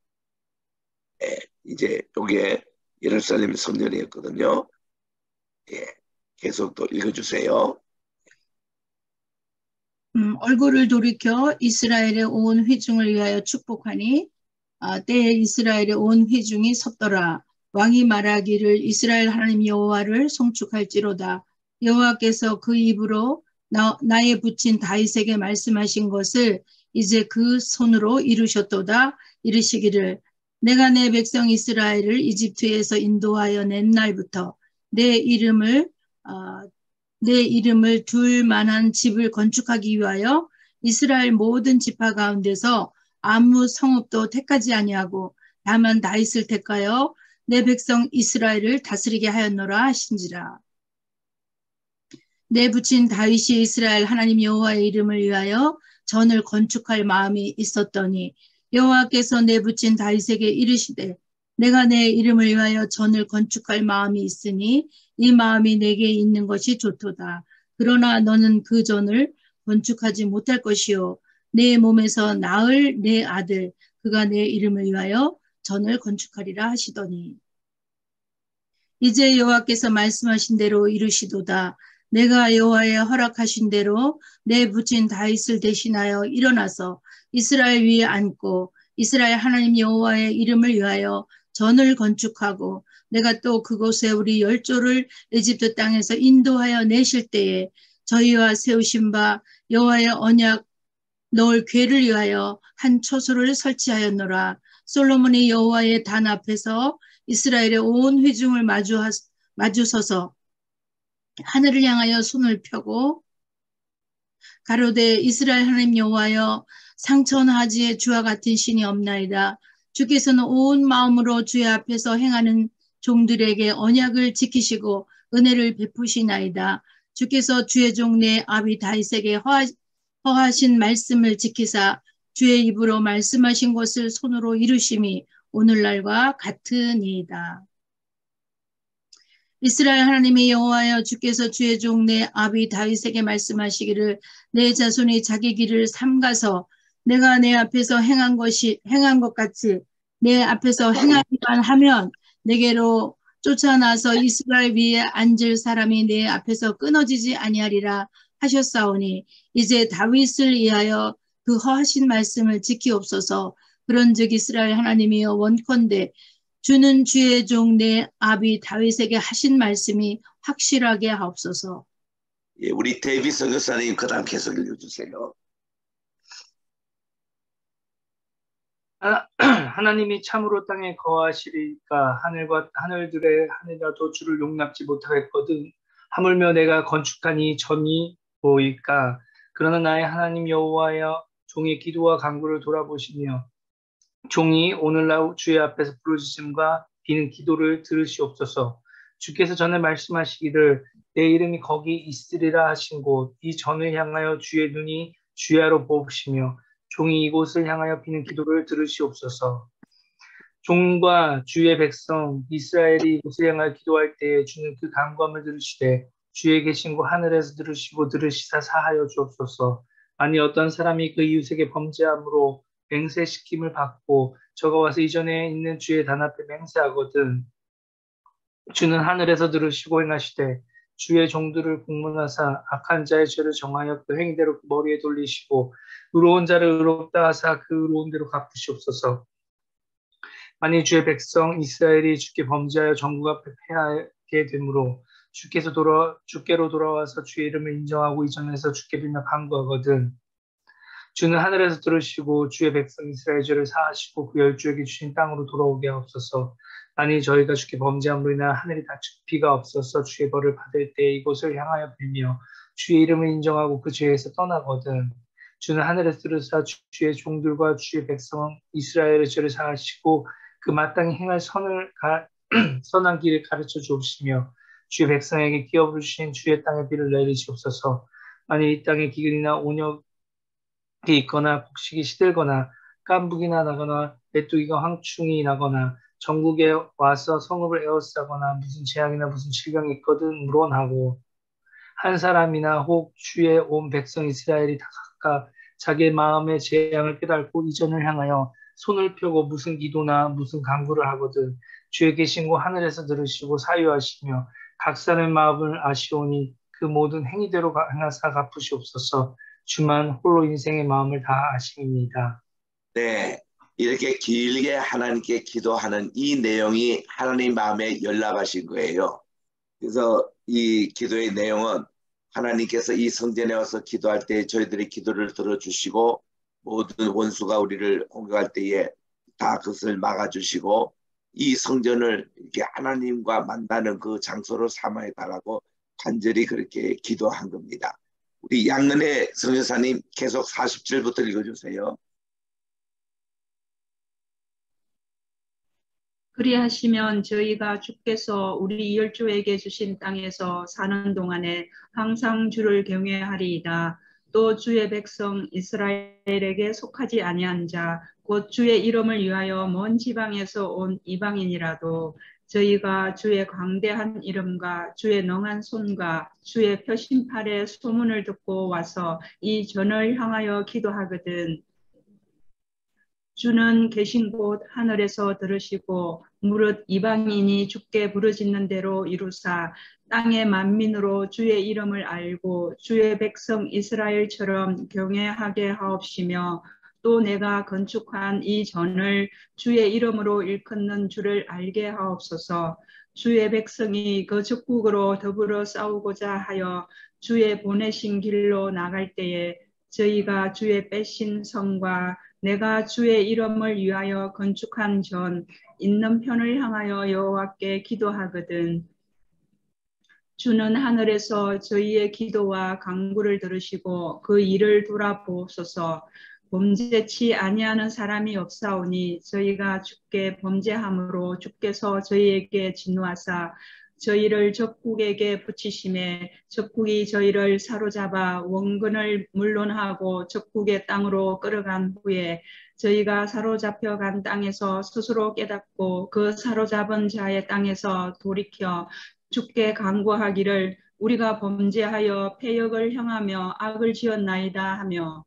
예, 이제 이게 예루살렘 성전이었거든요. 예, 계속 또 읽어주세요. 얼굴을 돌이켜 이스라엘의 온 회중을 위하여 축복하니 때에 이스라엘의 온 회중이 섰더라. 왕이 말하기를 이스라엘 하나님 여호와를 송축할지로다. 여호와께서 그 입으로 나의 붙인 다윗에게 말씀하신 것을 이제 그 손으로 이루셨도다. 이르시기를 내가 내 백성 이스라엘을 이집트에서 인도하여 낸 날부터 내 이름을 둘 만한 집을 건축하기 위하여 이스라엘 모든 지파 가운데서 아무 성읍도 택하지 아니하고 다만 다윗을 택하여 내 백성 이스라엘을 다스리게 하였노라 하신지라. 내 붙인 다윗이 이스라엘 하나님 여호와의 이름을 위하여 전을 건축할 마음이 있었더니 여호와께서 내 붙인 다윗에게 이르시되 내가 내 이름을 위하여 전을 건축할 마음이 있으니 이 마음이 내게 있는 것이 좋도다. 그러나 너는 그 전을 건축하지 못할 것이요 내 몸에서 낳을 내 아들 그가 내 이름을 위하여 전을 건축하리라 하시더니 이제 여호와께서 말씀하신 대로 이루시도다. 내가 여호와의 허락하신 대로 내 붙인 다윗을 대신하여 일어나서 이스라엘 위에 앉고 이스라엘 하나님 여호와의 이름을 위하여 전을 건축하고 내가 또 그곳에 우리 열조를 에집트 땅에서 인도하여 내실 때에 저희와 세우신 바 여호와의 언약 넣을 궤를 위하여 한 초소를 설치하였노라. 솔로몬이 여호와의 단 앞에서 이스라엘의 온 회중을 마주서서 하늘을 향하여 손을 펴고 가로되 이스라엘 하나님 여호와여 상천하지에 주와 같은 신이 없나이다. 주께서는 온 마음으로 주의 앞에서 행하는 종들에게 언약을 지키시고 은혜를 베푸시나이다. 주께서 주의 종내 아비 다윗에게 허하신 말씀을 지키사 주의 입으로 말씀하신 것을 손으로 이루심이 오늘날과 같으니이다. 이스라엘 하나님의 여호와여 주께서 주의 종내 아비 다윗에게 말씀하시기를 내 자손이 자기 길을 삼가서 내가 내 앞에서 행한 것 같이 내 앞에서 행하기만 하면 내게로 쫓아나서 이스라엘 위에 앉을 사람이 내 앞에서 끊어지지 아니하리라 하셨사오니 이제 다윗을 위하여 그 허하신 말씀을 지키옵소서. 그런즉 이스라엘 하나님이여 원컨대 주는 주의 종 내 아비 다윗에게 하신 말씀이 확실하게 하옵소서. 예, 우리 데이비 선교사님 그 다음 계속 읽어주세요. 하나님이 참으로 땅에 거하시리까 하늘과 하늘들의 하늘이라도 주를 용납지 못하겠거든. 하물며 내가 건축한 이 전이 보이까. 그러나 나의 하나님 여호와여 종의 기도와 간구를 돌아보시며 종이 오늘날 주의 앞에서 부르짖음과 비는 기도를 들으시옵소서. 주께서 전에 말씀하시기를 내 이름이 거기 있으리라 하신 곳 이 전을 향하여 주의 눈이 주야로 보시며 종이 이곳을 향하여 비는 기도를 들으시옵소서. 종과 주의 백성 이스라엘이 이곳을 향하여 기도할 때에 주는 그 간구함을 들으시되 주의 계신 곳 하늘에서 들으시고 들으시사 사하여 주옵소서. 아니 어떤 사람이 그 이웃에게 범죄함으로 맹세시킴을 받고 저가 와서 이전에 있는 주의 단 앞에 맹세하거든 주는 하늘에서 들으시고 행하시되 주의 종들을 국문하사 악한 자의 죄를 정하여 그 행위대로 그 머리에 돌리시고 의로운 자를 의롭다 하사 그 의로운 대로 갚으시옵소서. 만일 주의 백성 이스라엘이 주께 범죄하여 정국 앞에 패하게 되므로 주께로 돌아와서 주의 이름을 인정하고 이전에서 주께 빌며 간구하거든 주는 하늘에서 들으시고 주의 백성 이스라엘 죄를 사하시고 그 열조에게 주신 땅으로 돌아오게 하옵소서. 아니 저희가 주께 범죄함으로 인하여 하늘이 닫히고 비가 없어서 주의 벌을 받을 때 이곳을 향하여 빌며 주의 이름을 인정하고 그 죄에서 떠나거든 주는 하늘에서 들으사 주의 종들과 주의 백성 이스라엘의 죄를 사하시고 그 마땅히 행할 선한 길을 가르쳐 주옵시며 주의 백성에게 기업으로 주신 주의 땅의 비를 내리시옵소서. 만일 이 땅에 기근이나 온역이 있거나 곡식이 시들거나 깐부기나 나거나 메뚜기가 황충이 나거나 전국에 와서 성읍을 에워싸거나 무슨 재앙이나 무슨 질병이 있거든 물어나고 한 사람이나 혹 주의 온 백성 이스라엘이 다 각각 자기의 마음의 재앙을 깨닫고 이전을 향하여 손을 펴고 무슨 기도나 무슨 간구를 하거든 주의 계신 곳 하늘에서 들으시고 사유하시며 각 사람의 마음을 아시오니 그 모든 행위대로 행하사 갚으시옵소서. 주만 홀로 인생의 마음을 다 아십니다. 네, 이렇게 길게 하나님께 기도하는 이 내용이 하나님 마음에 연락하신 거예요. 그래서 이 기도의 내용은 하나님께서 이 성전에 와서 기도할 때 저희들의 기도를 들어주시고 모든 원수가 우리를 공격할 때에 다 그것을 막아주시고 이 성전을 이렇게 하나님과 만나는 그 장소로 삼아야 달라고 간절히 그렇게 기도한 겁니다. 우리 양은혜 선교사님 계속 47부터 읽어주세요. 그리하시면 저희가 주께서 우리 열조에게 주신 땅에서 사는 동안에 항상 주를 경외하리이다. 또 주의 백성 이스라엘에게 속하지 아니한 자, 곧 주의 이름을 위하여 먼 지방에서 온 이방인이라도 저희가 주의 광대한 이름과 주의 능한 손과 주의 표심팔의 소문을 듣고 와서 이 전을 향하여 기도하거든. 주는 계신 곳 하늘에서 들으시고 무릇 이방인이 주께 부르짖는 대로 이루사 땅의 만민으로 주의 이름을 알고 주의 백성 이스라엘처럼 경외하게 하옵시며 또 내가 건축한 이 전을 주의 이름으로 일컫는 주를 알게 하옵소서. 주의 백성이 그 적국으로 더불어 싸우고자 하여 주의 보내신 길로 나갈 때에 저희가 주의 빼신 성과 내가 주의 이름을 위하여 건축한 전 있는 편을 향하여 여호와께 기도하거든. 주는 하늘에서 저희의 기도와 간구를 들으시고 그 일을 돌아보옵소서. 범죄치 아니하는 사람이 없사오니 저희가 주께 범죄함으로 주께서 저희에게 진노하사 저희를 적국에게 붙이심에 적국이 저희를 사로잡아 원근을 물론하고 적국의 땅으로 끌어간 후에 저희가 사로잡혀간 땅에서 스스로 깨닫고 그 사로잡은 자의 땅에서 돌이켜 주께 간구하기를 우리가 범죄하여 패역을 행하며 악을 지었나이다 하며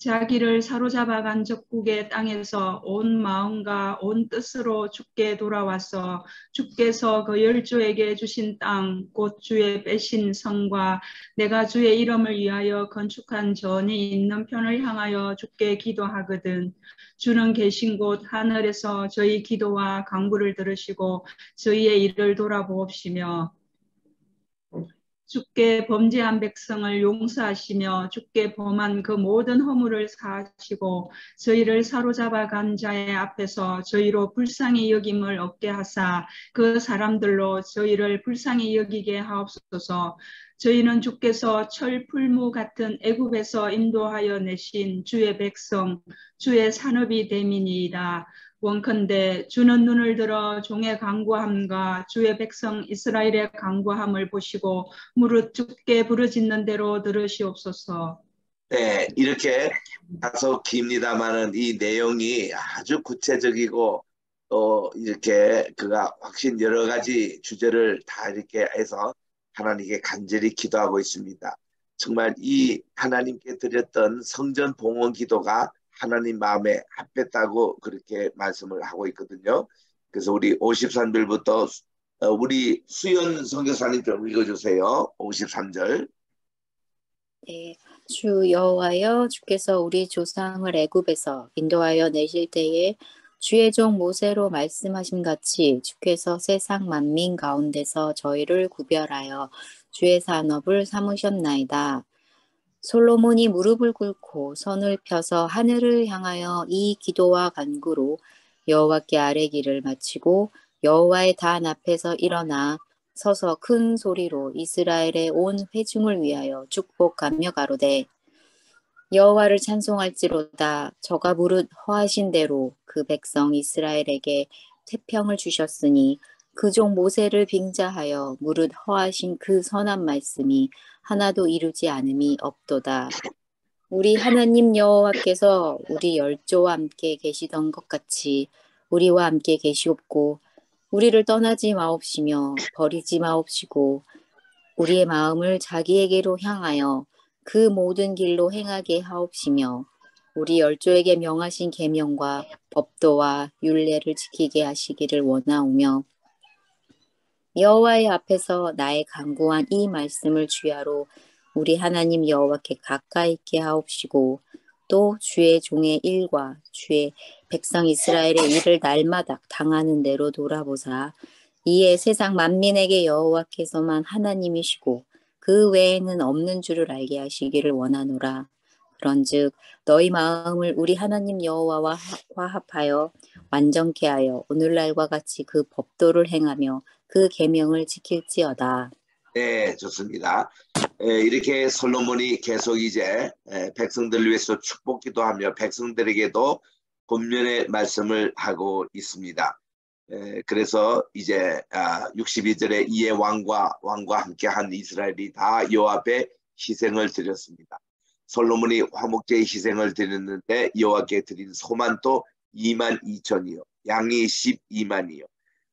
자기를 사로잡아간 적국의 땅에서 온 마음과 온 뜻으로 주께 돌아와서 주께서 그 열조에게 주신 땅 곧 주의 빼신 성과 내가 주의 이름을 위하여 건축한 전이 있는 편을 향하여 주께 기도하거든. 주는 계신 곳 하늘에서 저희 기도와 간구를 들으시고 저희의 일을 돌아보옵시며 주께 범죄한 백성을 용서하시며 주께 범한 그 모든 허물을 사하시고 저희를 사로잡아 간 자의 앞에서 저희로 불쌍히 여김을 얻게 하사 그 사람들로 저희를 불쌍히 여기게 하옵소서. 저희는 주께서 철풀무 같은 애굽에서 인도하여 내신 주의 백성 주의 산업이 됨이니이다. 원컨대 주는 눈을 들어 종의 간구함과 주의 백성 이스라엘의 간구함을 보시고 무릇 주께 부르짖는 대로 들으시옵소서. 네, 이렇게 다소 깁니다만은 이 내용이 아주 구체적이고 또 이렇게 그가 확신 여러 가지 주제를 다 이렇게 해서 하나님께 간절히 기도하고 있습니다. 정말 이 하나님께 드렸던 성전 봉헌 기도가 하나님 마음에 합했다고 그렇게 말씀을 하고 있거든요. 그래서 우리 53절부터 우리 수연 선교사님 좀 읽어주세요. 53절. 네, 주 여호와여 주께서 우리 조상을 애굽에서 인도하여 내실 때에 주의 종 모세로 말씀하신 같이 주께서 세상 만민 가운데서 저희를 구별하여 주의 산업을 삼으셨나이다. 솔로몬이 무릎을 꿇고 손을 펴서 하늘을 향하여 이 기도와 간구로 여호와께 아뢰기를 마치고 여호와의 단 앞에서 일어나 서서 큰 소리로 이스라엘의 온 회중을 위하여 축복하며 가로되 여호와를 찬송할지로다. 저가 무릇 허하신 대로 그 백성 이스라엘에게 태평을 주셨으니 그 종 모세를 빙자하여 무릇 허하신 그 선한 말씀이 하나도 이루지 않음이 없도다. 우리 하나님 여호와께서 우리 열조와 함께 계시던 것 같이 우리와 함께 계시옵고 우리를 떠나지 마옵시며 버리지 마옵시고 우리의 마음을 자기에게로 향하여 그 모든 길로 행하게 하옵시며 우리 열조에게 명하신 계명과 법도와 율례를 지키게 하시기를 원하오며 여호와의 앞에서 나의 간구한 이 말씀을 주야로 우리 하나님 여호와께 가까이 있게 하옵시고 또 주의 종의 일과 주의 백성 이스라엘의 일을 날마다 당하는 대로 돌아보사 이에 세상 만민에게 여호와께서만 하나님이시고 그 외에는 없는 줄을 알게 하시기를 원하노라. 그런즉 너희 마음을 우리 하나님 여호와와 화합하여 완전케 하여 오늘날과 같이 그 법도를 행하며 그 계명을 지킬지어다. 네, 좋습니다. 이렇게 솔로몬이 계속 이제 백성들을 위해서 축복 기도하며 백성들에게도 권면의 말씀을 하고 있습니다. 그래서 이제 62절에 이에 왕과 함께한 이스라엘이 다 여호와 앞에 희생을 드렸습니다. 솔로몬이 화목제의 희생을 드렸는데 여호와께 드린 소만 또 22,000이요 양이 12만이요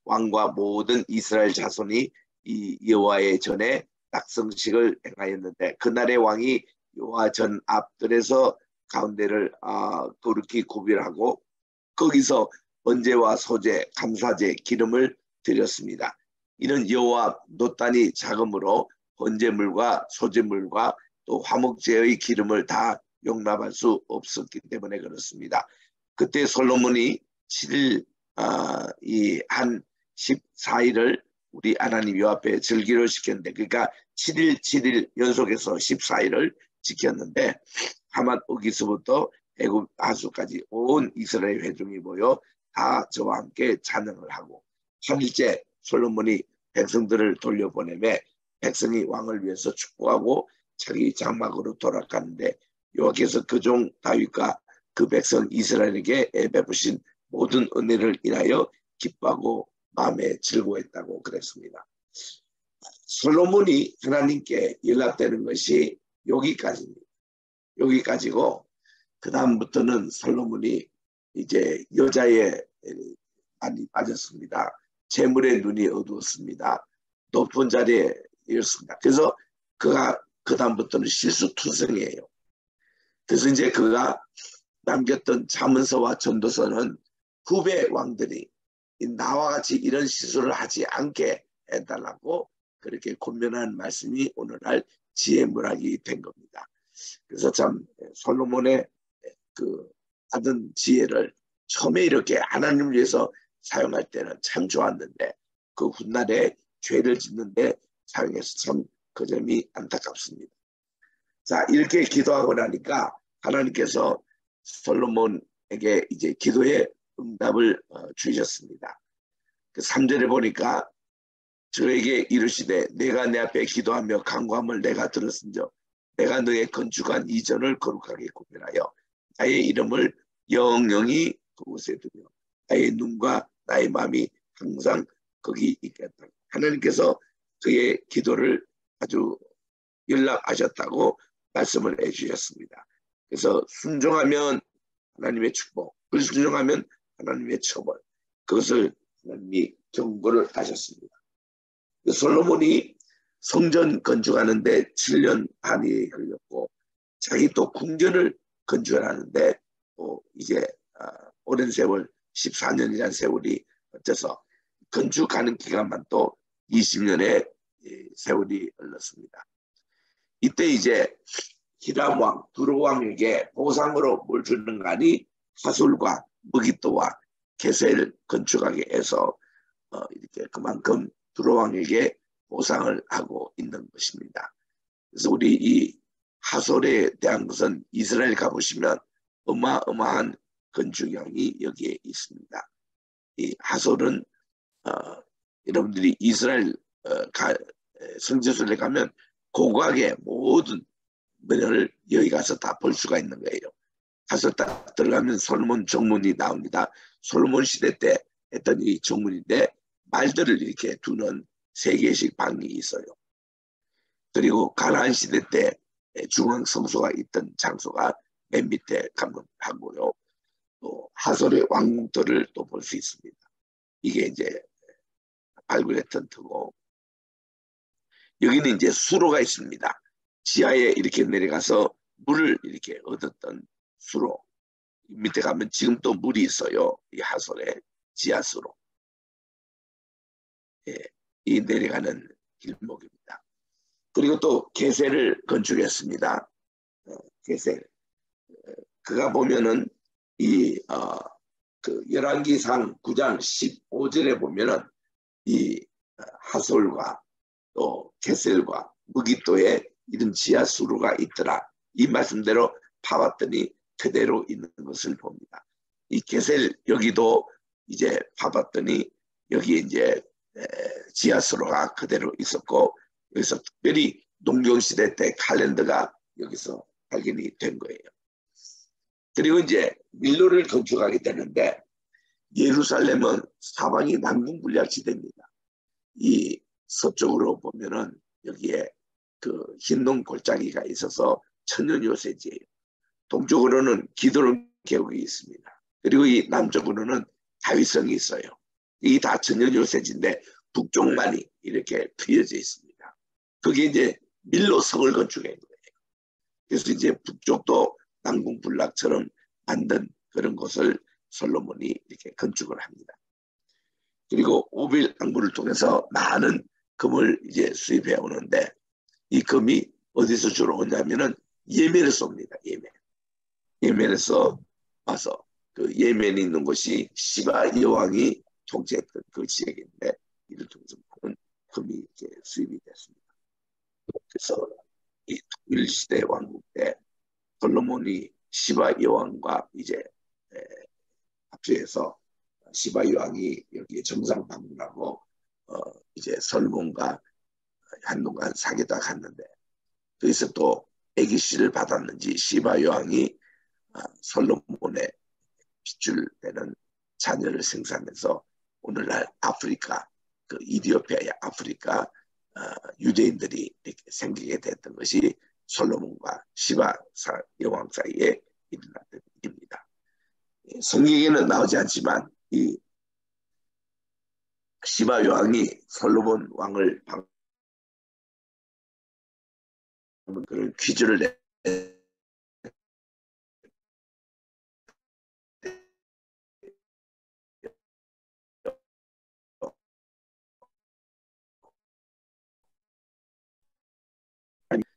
왕과 모든 이스라엘 자손이 이 여호와의 전에 낙성식을 행하였는데 그날의 왕이 여호와 전 앞들에서 가운데를 거룩히 구별하고 거기서 번제와 소제, 감사제, 기름을 드렸습니다. 이는 여호와 앞 놋단이 작음으로 번제물과 소제물과 또 화목제의 기름을 다 용납할 수 없었기 때문에 그렇습니다. 그때 솔로몬이 7일 한 14일을 우리 하나님 여 앞에 절기를 지켰는데 그러니까 7일 연속해서 14일을 지켰는데 하만 어기서부터 애굽 하수까지 온 이스라엘 회중이 모여 다 저와 함께 찬양을 하고 3일째 솔로몬이 백성들을 돌려보내며 백성이 왕을 위해서 축복하고 자기 장막으로 돌아가는데 여호와께서 그 종 다윗과 그 백성 이스라엘에게 베푸신 모든 은혜를 인하여 기뻐하고 마음에 즐거워했다고 그랬습니다. 솔로몬이 하나님께 연락되는 것이 여기까지입니다. 여기까지고 그 다음부터는 솔로몬이 이제 여자에 많이 빠졌습니다. 재물의 눈이 어두웠습니다. 높은 자리에 이었습니다. 그래서 그가 그 다음부터는 실수투성이에요. 그래서 이제 그가 남겼던 자문서와 전도서는 후배 왕들이 나와 같이 이런 실수를 하지 않게 해달라고 그렇게 권면한 말씀이 오늘날 지혜문학이 된 겁니다. 그래서 참 솔로몬의 그 받은 지혜를 처음에 이렇게 하나님을 위해서 사용할 때는 참 좋았는데 그 훗날에 죄를 짓는데 사용해서 참 그 점이 안타깝습니다. 자, 이렇게 기도하고 나니까 하나님께서 솔로몬에게 이제 기도의 응답을 주셨습니다. 그 3절에 보니까 저에게 이르시되 내가 내 앞에 기도하며 간구함을 내가 들었은즉 내가 너의 건축한 이전을 거룩하게 구별하여 나의 이름을 영영히 그곳에 두며 나의 눈과 나의 마음이 항상 거기 있겠다. 하나님께서 그의 기도를 아주 연락하셨다고 말씀을 해주셨습니다. 그래서 순종하면 하나님의 축복, 불순종하면 하나님의 처벌, 그것을 하나님이 경고를 하셨습니다. 솔로몬이 성전 건축하는데 7년 반이 걸렸고 자기 또 궁전을 건축하는데 이제 오랜 세월 14년이라는 세월이 어째서 건축하는 기간만 또 20년의 세월이 흘렀습니다. 이때 이제 히람 왕, 두로 왕에게 보상으로 뭘 주는가 하니 하술과 무기또와 게셀을 건축하게 해서 이렇게 그만큼 두로 왕에게 보상을 하고 있는 것입니다. 그래서 우리 이 하솔에 대한 것은 이스라엘 가보시면 어마어마한 건축형이 여기에 있습니다. 이 하솔은 여러분들이 이스라엘 성지순례 가면 고고하게 모든 면을 여기 가서 다 볼 수가 있는 거예요. 가서 딱 들어가면 솔로몬 정문이 나옵니다. 솔로몬 시대 때 했던 이 정문인데 말들을 이렇게 두는 3개씩 방이 있어요. 그리고 가나안 시대 때 중앙 성소가 있던 장소가 맨 밑에 가면 하고요. 또 하솔의 왕궁터를 또 볼 수 있습니다. 이게 이제 발굴했던 터고 여기는 이제 수로가 있습니다. 지하에 이렇게 내려가서 물을 이렇게 얻었던 수로. 밑에 가면 지금 또 물이 있어요. 이 하솔의 지하수로. 예, 이 내려가는 길목입니다. 그리고 또 게셀을 건축했습니다. 게셀. 그가 보면은 이 그 열왕기상 9장 15절에 보면은 이 하솔과 또 게셀과 무기또에 이런 지하수로가 있더라. 이 말씀대로 파봤더니 그대로 있는 것을 봅니다. 이 게셀 여기도 이제 파봤더니 여기 이제 지하수로가 그대로 있었고, 여기서 특별히 농경시대 때 칼렌더가 여기서 발견이 된 거예요. 그리고 이제 밀로를 건축하게 되는데, 예루살렘은 사방이 난공불락지대입니다. 이 서쪽으로 보면은 여기에 그 흰동 골짜기가 있어서 천년요새지예요. 동쪽으로는 기드론 계곡이 있습니다. 그리고 이 남쪽으로는 다윗성이 있어요. 이 다 천년요새지인데 북쪽만이 이렇게 트여져 있습니다. 그게 이제 밀로성을 건축한 거예요. 그래서 이제 북쪽도 난공불락처럼 만든 그런 곳을 솔로몬이 이렇게 건축을 합니다. 그리고 오빌 항구를 통해서 많은 금을 이제 수입해 오는데, 이 금이 어디서 주로 오냐면은 예멘에서 옵니다. 예멘에서 와서 그 예멘에 있는 곳이 시바 여왕이 통치했던 그 지역인데, 이를 통해서 많은 금이 이렇게 수입이 됐습니다. 그래서 이 통일시대 왕국 때 솔로몬이 시바 여왕과 이제 합주해서 시바 여왕이 여기에 정상 방문하고 이제 솔로몬과 한동안 사귀다 갔는데, 거기서 또 애기씨를 받았는지 시바 여왕이 솔로몬의 핏줄되는 자녀를 생산해서 오늘날 아프리카, 그 이디오피아의 아프리카 유대인들이 이렇게 생기게 됐던 것이 솔로몬과 시바 여왕 사이에 일어났던 일입니다. 성경에는 나오지 않지만 이 시바 여왕이 솔로몬 왕을 방문 그런 퀴즈를 내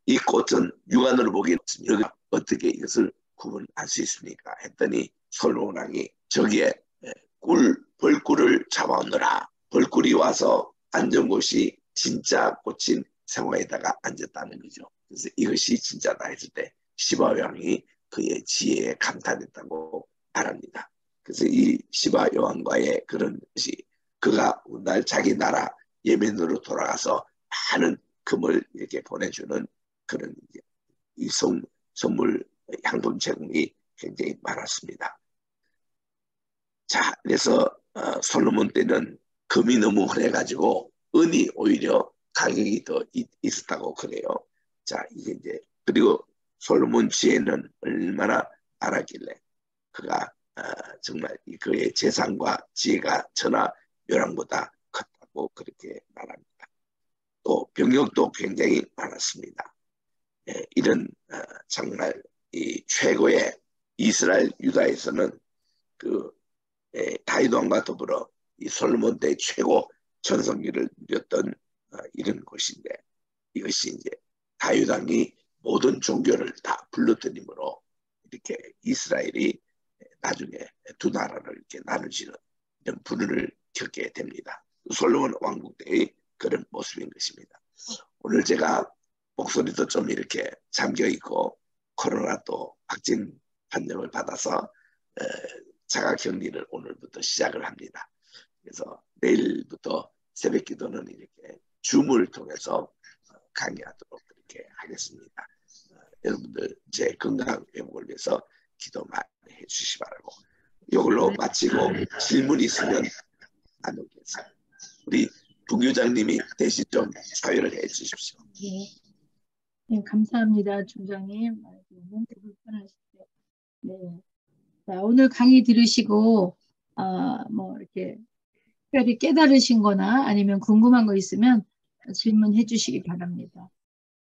이 꽃은 육안으로 보기에는 어떻게 이것을 구분할 수 있습니까? 했더니 솔로몬 왕이 저기에 벌꿀을 잡아오느라 벌꿀이 와서 앉은 곳이 진짜 꽂힌 생화에다가 앉았다는 거죠. 그래서 이것이 진짜다 했을 때 시바 왕이 그의 지혜에 감탄했다고 말합니다. 그래서 이 시바 여왕과의 그런 것이 그가 훗날 자기 나라 예멘으로 돌아가서 많은 금을 이렇게 보내주는 그런 이 선물 향돈 제공이 굉장히 많았습니다. 자, 그래서 솔로몬 때는 금이 너무 흔해가지고 은이 오히려 가격이 더 있었다고 그래요. 자, 이게 이제 그리고 솔로몬 지혜는 얼마나 많았길래 그가 정말 그의 재산과 지혜가 천하 요랑보다 컸다고 그렇게 말합니다. 또 병력도 굉장히 많았습니다. 이런 정말 이 최고의 이스라엘 유다에서는 그 다윗 왕과 더불어 이 솔로몬 때 최고 전성기를 누렸던 이런 곳인데, 이것이 이제 다윗 왕이 모든 종교를 다 불러들이므로 이렇게 이스라엘이 나중에 두 나라를 이렇게 나누지는 이런 불운을 겪게 됩니다. 솔로몬 왕국 때의 그런 모습인 것입니다. 오늘 제가 목소리도 좀 이렇게 잠겨 있고 코로나 또 확진 판정을 받아서 자가격리를 오늘부터 시작을 합니다. 그래서 내일부터 새벽 기도는 이렇게 줌을 통해서 강의하도록 그렇게 하겠습니다. 여러분들 제 건강 회복을 위해서 기도 많이 해주시기 바라고, 이걸로 마치고 질문 있으면 나누겠습니다. 우리 부교장님이 대신 좀 사회를 해 주십시오. 네, 감사합니다, 중장님. 너무 불편하시죠. 네. 자, 오늘 강의 들으시고 뭐 이렇게 특별히 깨달으신 거나 아니면 궁금한 거 있으면 질문해 주시기 바랍니다.